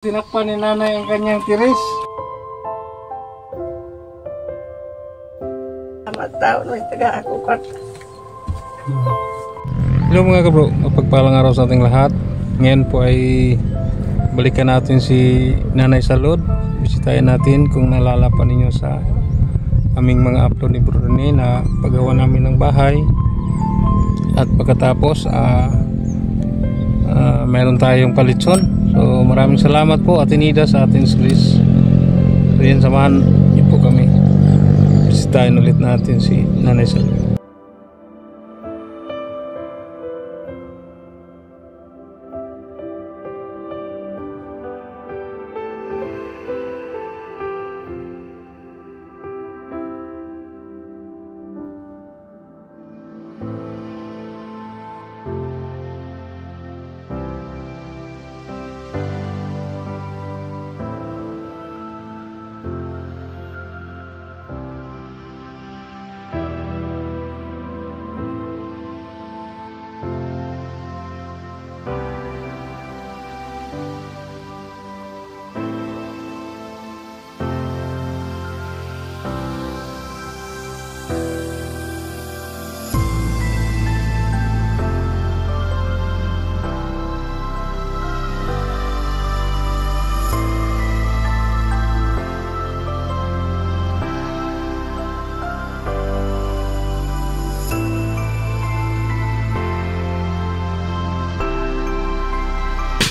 Tinakpan ni nanay ang kanyang tiris. Tao na taga ako kat. Hello mga kabro, mapagpalang araw sa ating lahat. Ngayon po ay balikan natin si Nanay Salud. Bisitahin natin kung naalala pa ninyo sa aming mga upload ni Bro Rene na paggawa namin ng bahay. At pagkatapos meron tayong palitson. So maraming salamat po Ate Nida sa ating sulis. So yan, samahan niyo po kami. Bisitahin ulit natin si Nanay Salud.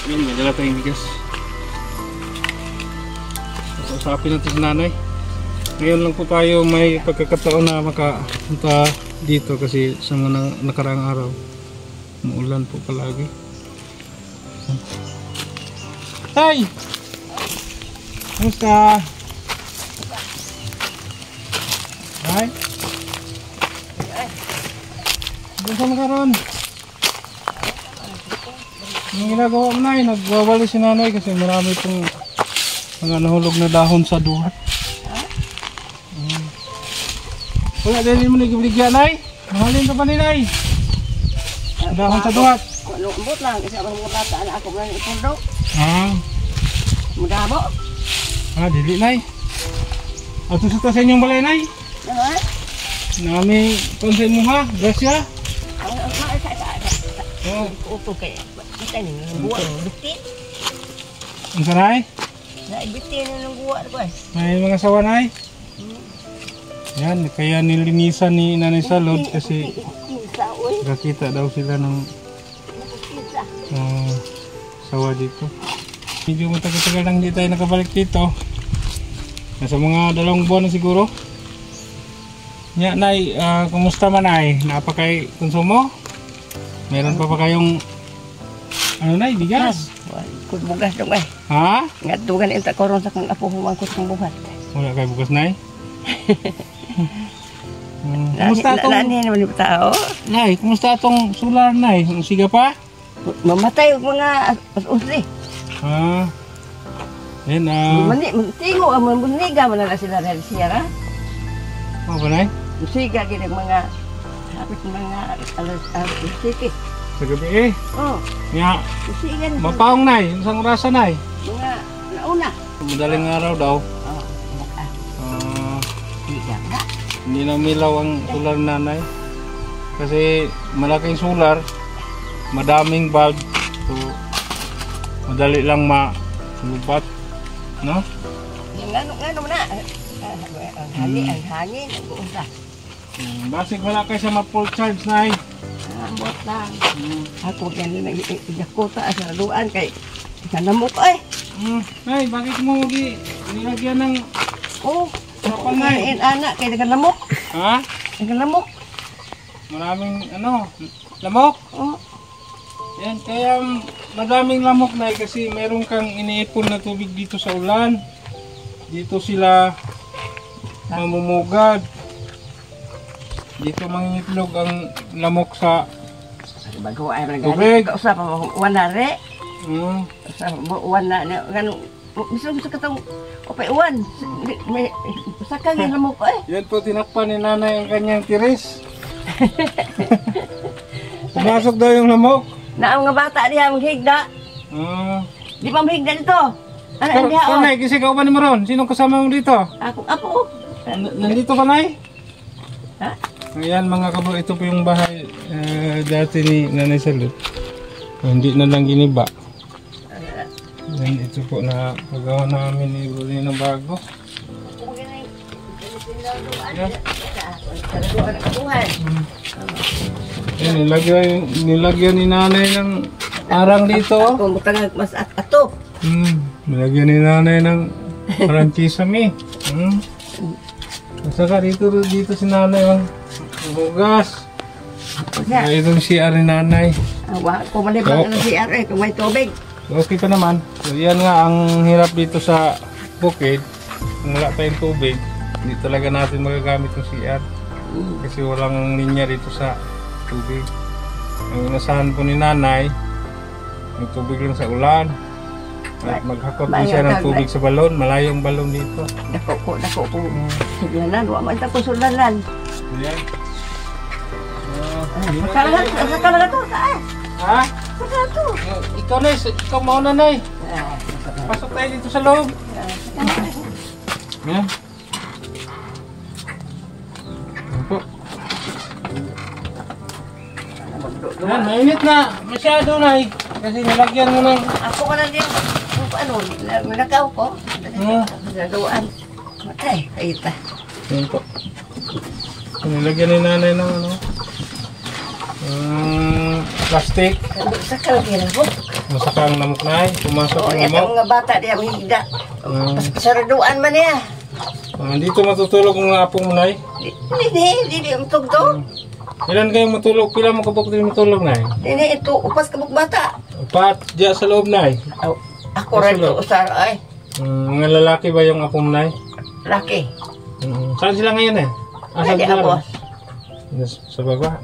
Yan, may dala tayong bigas. Usapin natin si nanay. Ngayon lang po tayo may pagkakataon na makapunta dito kasi sa mga nakaraang araw umuulan po palagi. Tay! Kamusta? Tay? Gusto mo karon? Yung ginagawa mo na, nagwawali si nanay kasi marami pong mga nahulog na dahon sa duhat. Wala din mo nagibligyan ay? Mahalin ka pa ni nay? Dahon sa duhat. Lubot lang kasi abang mga bata na ako lang ipundo. Mudabo. Dili nay. Ato sa inyong balay nay? Ano? Nami konsay mo ha? Grasya? Upo kaya. Kita ni buat bitin. Ang saray? Na bitin ng buat ko. May mga sawa nay? Yan, kaya nilinisan ni Nanay Salud kasi nakakita daw sila ng sawa dito. Medyo matagal-tagal lang di tayo nakabalik dito. Nasa mga 2 buwan na siguro. Nya nay, kumusta man ay? Napakay konsumo? Meron pa kayong ano nay, bigas? Kung bugas dong eh. Ha? Ngatugan inta koron sa kang apo humangkot kang buhat. Wala kay bugas nay? Kumusta itong... Nani naman yung tao? Nay, kumusta itong solar nay? Siga pa? Mamatay yung mga usli. Yan Tingo ang maniga mo na sila dahil siya. Ano ba nay? Musiga gini mga hapit mga alas-alas sa gabi eh. Oh. Nga. Musiga na. Mapaong nay, isang orasan nay. Mga nauna. Madaling araw daw. Oh. Hindi na milaw ang solar nanay. Kasi malaking solar, madaming bulb. So, madali lang malubat. No? Ngano na. Ang hangin, ang buunta. Basig wala kayo sa ma-full charge nay. Ambot lang. Ako yan na nag-ijakota sa luan kay kanamok eh. Nay, bakit mo nilagyan ng... Oh, kapal nay? Anak kay kanamok. Ha? Kanamok. Maraming lamok. Oh. Yan, kaya madaming lamok na kasi meron kang iniipon na tubig dito sa ulan. Dito sila mamumugad. Dito mangingitlog ang lamok sa bago ay tubig. Usap wanare. Usap wana ngano bisa katong opay uwan. May sakang lamok eh. Yan po, tinakpan ni nanay ang kanyang tiris. Pumasok daw yung lamok. Na ang mga bata niya maghigda. Di pa maghigda dito. Ano diha o? Nay, kasi kauban mo ron. Sinong kasama mo dito? Ako. Nandito ka, Nay? Ha? Ayan mga kabro, ito po yung bahay dati ni Nanay Salud. Hindi na lang giniba. Yan, ito po na pagawa namin ni Bruni ng bago. Yan. Yan, nilagyan ni Nanay ng arang dito. Ako mutang mas ato. Nilagyan ni Nanay ng parang kisame. Saka dito si Nanay ang bugas. Itong CR ni Nanay. Kung malibang ang CR kung may tubig. Okay pa naman. So, yan nga ang hirap dito sa bukid. Kung wala tayong tubig, hindi talaga natin magagamit yung CR. Kasi walang linya dito sa tubig. Ang inasahan po ni Nanay, may tubig lang sa ulan. At maghakot po siya ng tubig sa balon. Malayong balon dito. Dako ko. Sulanan, wala man ko sulanan. Ayan. Saka na to, taas. Ha? Saka to. Ikaw na, ikaw mauna na eh. Pasok tayo dito sa loob. Ayan. Ayan po. Ayan, mainit na. Masyado na eh. Kasi nilagyan mo ng... Ako ka na din. Ano, nakaw ko. Nagawaan. Ay, kaita. Ayan po. Nilagyan ni Nanay ng ano? Plastic. Sakal kaya ko. Masakang namok na eh. Pumasok Oh, ng ito namok. mga bata diya mahigda. Pasaraduan man niya. Dito matutulog ng apong mo na eh. Hindi tugtog. Ilan kayong matulog? Pila mo kapag din matulog na eh? Hindi ito upas kabuk bata. Upat, diya sa loob na eh. Ako rin ito usar ay. Mga lalaki ba yung apong na eh? Laki. Saan sila ngayon eh? Hindi ako. Sa baba.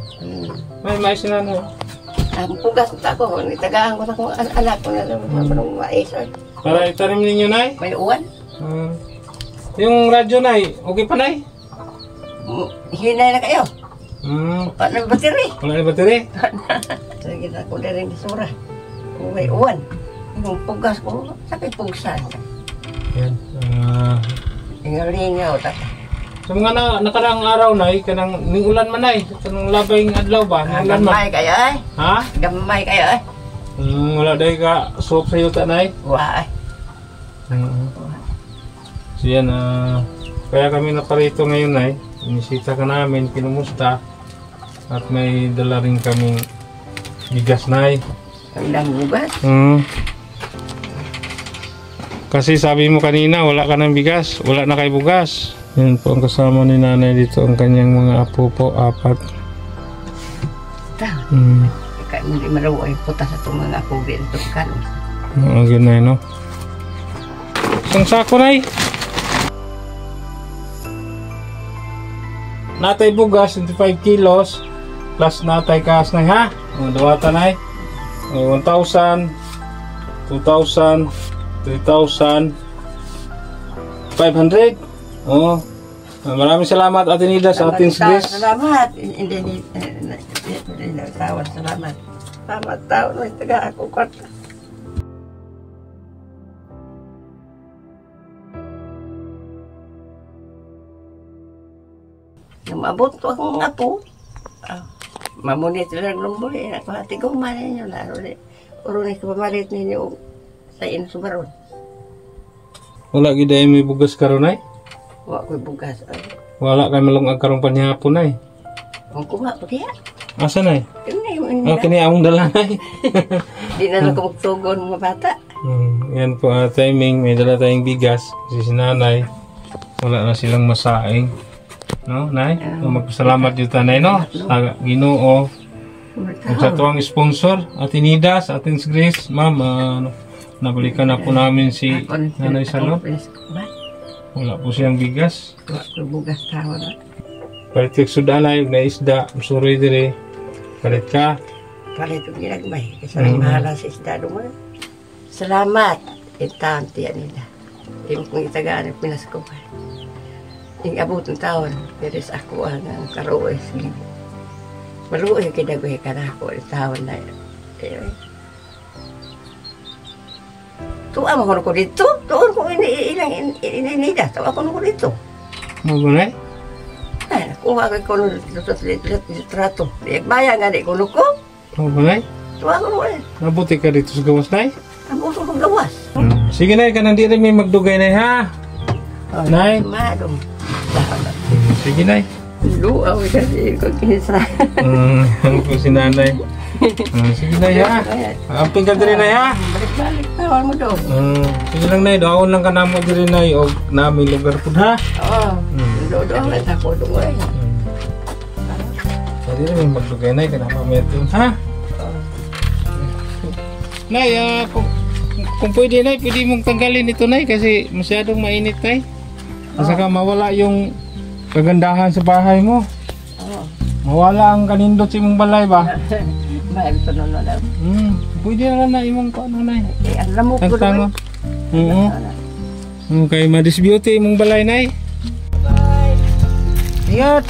May mais na ano. Ang pugas ko ako. Nitagahan ko sa kong anak ko na naman mais. Para itanim ninyo na eh? May uwan. Yung radyo na eh, okay pa na eh? Hinay na kayo. Paano bateri? Wala na bateri? Lagi na ako na rin isura. May uwan. Yung pugas ko, sakit pugsan. Yan. Lingaw ta. Sa mga nakaraang araw na eh, kanang ning ulan man na eh. Kanang labay ng adlaw ba? Ning ulan man. Gamay kayo ay. Ha? Gamay kayo ay. Wala dahil ka soap sa yuta na eh. Wah ay. So yan, kaya kami naparito ngayon na eh. Inisita ka namin, kinumusta. At may dala rin kaming bigas na eh. Ang dami bugas. Kasi sabi mo kanina, wala ka ng bigas, wala na kay bugas. Yan po ang kasama ni Nanay dito, ang kanyang mga apo po, 4. Kaya hindi malaw ay putas sa itong mga kubi ito kan. Ang ganay, no? Isang sako na eh. Natay bugas, 25 kilos. Plus natay kaas na ha. Dawata na eh. 1,000, 2,000, 3,000, 500. Oh. Maraming salamat Ate Nida sa ating Grace. Salamat. Hindi tawad. Salamat. Salamat tao. May taga ako kwarta. Namabot ko akong apo. Mamunit lang lumbuli. Ako hati ko kumanin nyo. Laro ni. Urunin ko pamalit ninyo sa insubaron. Wala gida may bugas karon ay? Wala ko'y bugas. Wala kay malungag karong panihapon ay. Ang kuha ko kaya. Asa na eh? Kini among dala na eh. Di na lang ko magtugon mga bata. Yan po timing. May dala tayong bigas. Kasi si Nanay, wala na silang masaing. No, Nay? Magpasalamat yung tanay, no? Sa Ginoo. Kung sa tuwang sponsor, Ate Nida, sa ating Grace, Ma'am, nabalikan na po namin si Nanay Salud. Wala po siyang bigas. Bugas tao na. Palitik sudanay, na isda, suri dire. Palit ka. Palit yung ginagmay. Kasi lang mahala sa isda naman. Salamat. Itaan tiyan nila. Yung kung itagaan yung Pinas ko pa. Yung abot ng taon, pero sa ako ang karoes. Maruoy kinaguhi ka na ako. Yung taon na yun. Tuwa mo ko dito. Tuon ko ininida. Tuwa ko dito. Magunay? Ay, nakuha ko ng litrato. Bayan nga di ko ko. Magunay? Tuwa ko eh. Nabuti ka dito sa gawas, Nay? Ang uso kong gawas. Sige, Nay, kanang di rin may magdugay, Nay, ha? Nay? Madong. Sige, Nay. Luaw kasi ko kinisa. Ano po si Nanay? Sige, Nay, ha? Amping ka din, Nay, ha? Balik-balik tawag mo doon. Sige lang, Nay. Doon lang ka namo din, Nay. O namin lugar po, ha? Oo. Doon lang ako doon. Hindi rin may magdugay, Nay. Kanama meron, ha? Nay, kung pwede, Nay, pwede mong tanggalin ito, Nay, kasi masyadong mainit, Nay. At saka mawala yung kagandahan sa bahay mo. Oo. Mawala ang kanindot sa imong balay ba? Mahal ito na lang. Pwede na lang na imong ano, Nay. Alam mo ko Tangtangon. Okay, ma-disbeauty imong balay, Nay. Bye! Ingat!